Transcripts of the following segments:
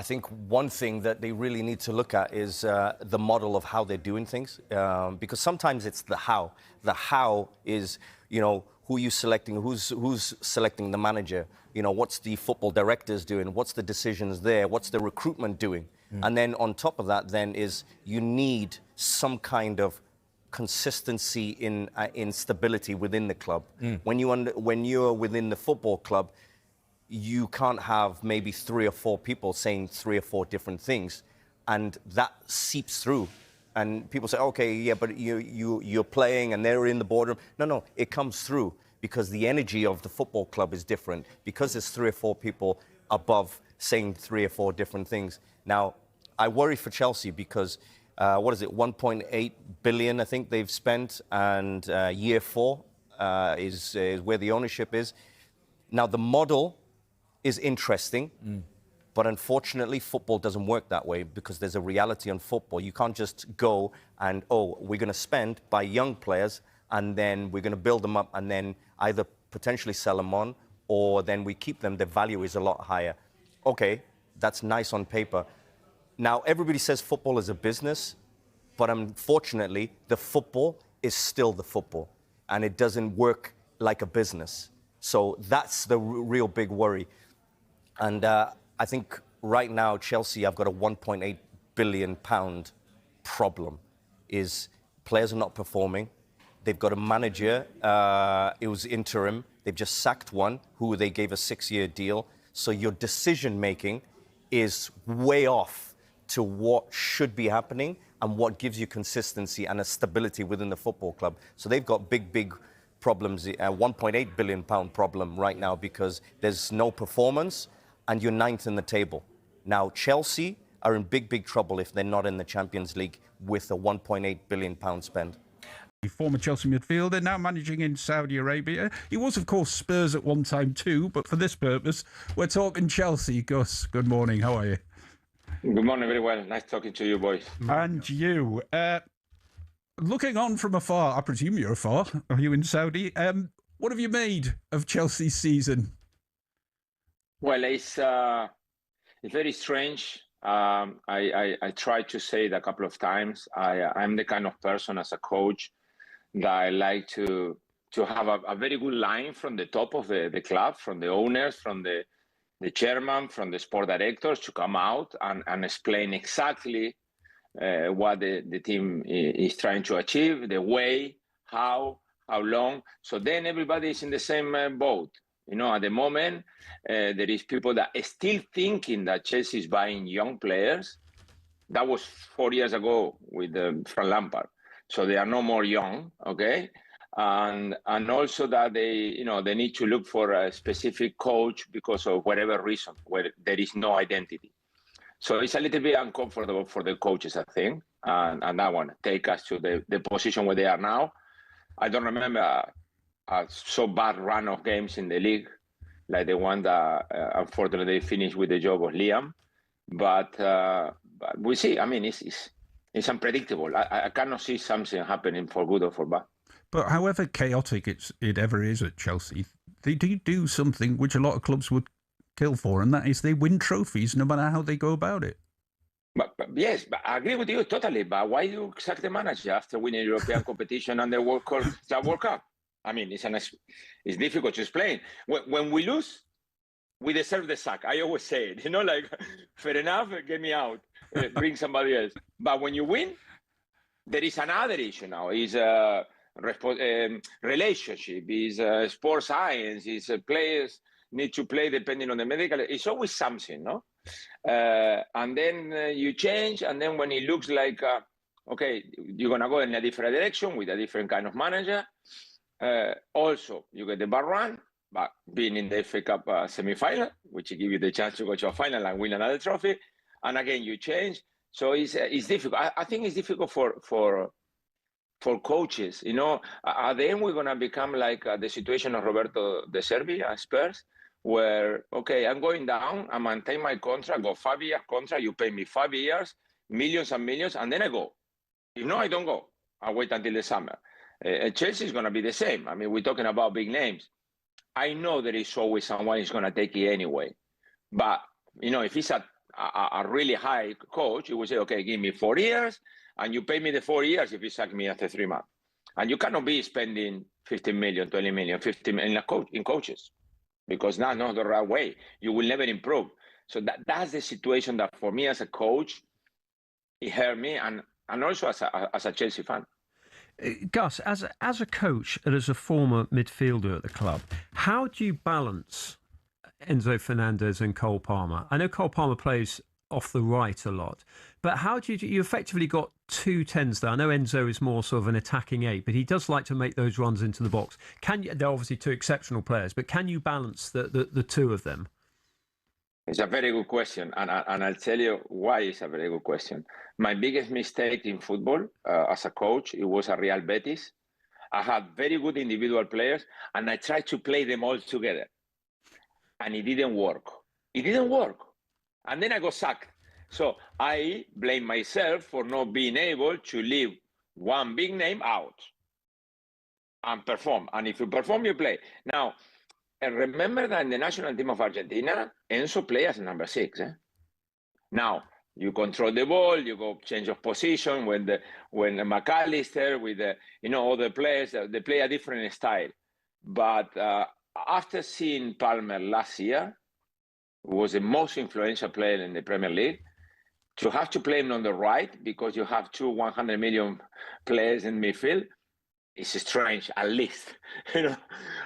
I think one thing that they really need to look at is the model of how they're doing things, because sometimes it's the how. The how is, who are you selecting, who's selecting the manager, what's the football directors doing, what's the decisions there, what's the recruitment doing. And then on top of that then is you need some kind of consistency in stability within the club. When you're within the football club, you can't have maybe 3 or 4 people saying 3 or 4 different things, and that seeps through. And people say, okay, yeah, but you're playing and they're in the boardroom. No, it comes through because the energy of the football club is different, because there's 3 or 4 people above saying 3 or 4 different things. Now, I worry for Chelsea because, 1.8 billion, I think they've spent, and year 4 is where the ownership is. Now, the model is interesting, but unfortunately, football doesn't work that way because there's a reality on football. You can't just go and, we're going to spend by young players and then we're going to build them up and then either potentially sell them on or then we keep them. Their value is a lot higher. Okay, that's nice on paper. Now, everybody says football is a business, but unfortunately, the football is still the football and it doesn't work like a business. So that's the real big worry. And I think right now, Chelsea have got a £1.8 billion problem. Is players are not performing. They've got a manager, it was interim. They've just sacked one who they gave a 6-year deal. So your decision-making is way off to what should be happening and what gives you consistency and a stability within the football club. So they've got big problems, a £1.8 billion problem right now because there's no performance and you're 9th in the table. Now, Chelsea are in big trouble if they're not in the Champions League with a £1.8 billion spend. Former Chelsea midfielder, now managing in Saudi Arabia. He was, of course, Spurs at one time too, but for this purpose, we're talking Chelsea. Gus, good morning. How are you? Good morning, very well. Nice talking to you, boys. And you. Looking on from afar, I presume you're afar. Are you in Saudi? What have you made of Chelsea's season? Well, it's very strange. I tried to say it a couple of times. I'm the kind of person as a coach that I like to have a very good line from the top of the club, from the owners, from the chairman, from the sport directors to come out and explain exactly what the team is trying to achieve, the way, how long. So then everybody is in the same boat. At the moment, there is people that are still thinking that Chelsea is buying young players. That was 4 years ago with Frank Lampard. So they are no more young, okay? And also that they need to look for a specific coach because of whatever reason, where there is no identity. So it's a little bit uncomfortable for the coaches, I think, and that one take us to the position where they are now. I don't remember a so bad run of games in the league, like the one that unfortunately finished with the job of Liam. But we see. I mean, it's unpredictable. I cannot see something happening for good or for bad. But however chaotic it ever is at Chelsea, they do something which a lot of clubs would kill for, and that is they win trophies no matter how they go about it. But yes, but I agree with you totally. But why do you sack the manager after winning European competition and the World Cup? I mean, it's difficult to explain. When we lose, we deserve the sack. I always say it. Like, fair enough, get me out, bring somebody else. But when you win, there is another issue now. Is relationship, is sports science, is players need to play depending on the medical. It's always something, no? And then you change, and then when it looks like, okay, you're going to go in a different direction with a different kind of manager, also you get the bad run, but being in the FA Cup semi-final, which give you the chance to go to a final and win another trophy, and again you change. So it's difficult. I think it's difficult for coaches. At the end we're going to become like the situation of Roberto De Zerbi at Spurs, where, okay, I'm going down, I maintain my contract, go 5-year contract, you pay me 5 years, millions and millions, and then I go. If no, I don't go. I wait until the summer. Chelsea is going to be the same. I mean, we're talking about big names. I know there is always someone who's going to take it anyway. But, if it's a a really high coach, he would say, okay, give me 4 years, and you pay me the 4 years if you sack me after 3 months. And you cannot be spending 15 million, 20 million, 50 million in coaches, because that's not the right way. You will never improve. So that's the situation that for me as a coach, it hurt me, and also as a Chelsea fan. Gus, as a coach and as a former midfielder at the club, how do you balance Enzo Fernández and Cole Palmer? I know Cole Palmer plays off the right a lot, but how do you effectively got 2 10s there? I know Enzo is more sort of an attacking 8, but he does like to make those runs into the box. They're obviously 2 exceptional players, but can you balance the 2 of them? It's a very good question, and I'll tell you why it's a very good question. My biggest mistake in football as a coach, it was a Real Betis. I had very good individual players, and I tried to play them all together. And it didn't work. It didn't work. And then I got sacked. So I blame myself for not being able to leave one big name out and perform. And if you perform, you play. Now, and remember that in the national team of Argentina, Enzo plays as number 6. Now, you control the ball, you go change of position when McAllister with other players, they play a different style. But after seeing Palmer last year, who was the most influential player in the Premier League, to have to play him on the right because you have 2 100 million players in midfield, it's strange, at least.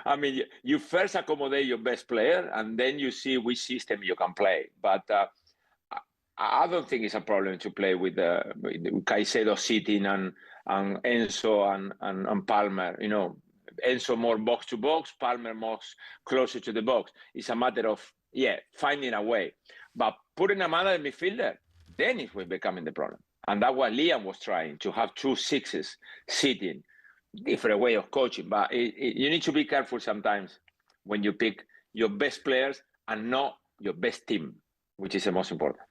I mean, you first accommodate your best player, and then you see which system you can play. But I don't think it's a problem to play with Caicedo sitting and Enzo and Palmer. Enzo more box to box, Palmer more closer to the box. It's a matter of finding a way. But putting another midfielder, then it will become the problem. And that's what Liam was trying, to have 2 6s sitting. Different way of coaching, but you need to be careful sometimes when you pick your best players and not your best team, which is the most important.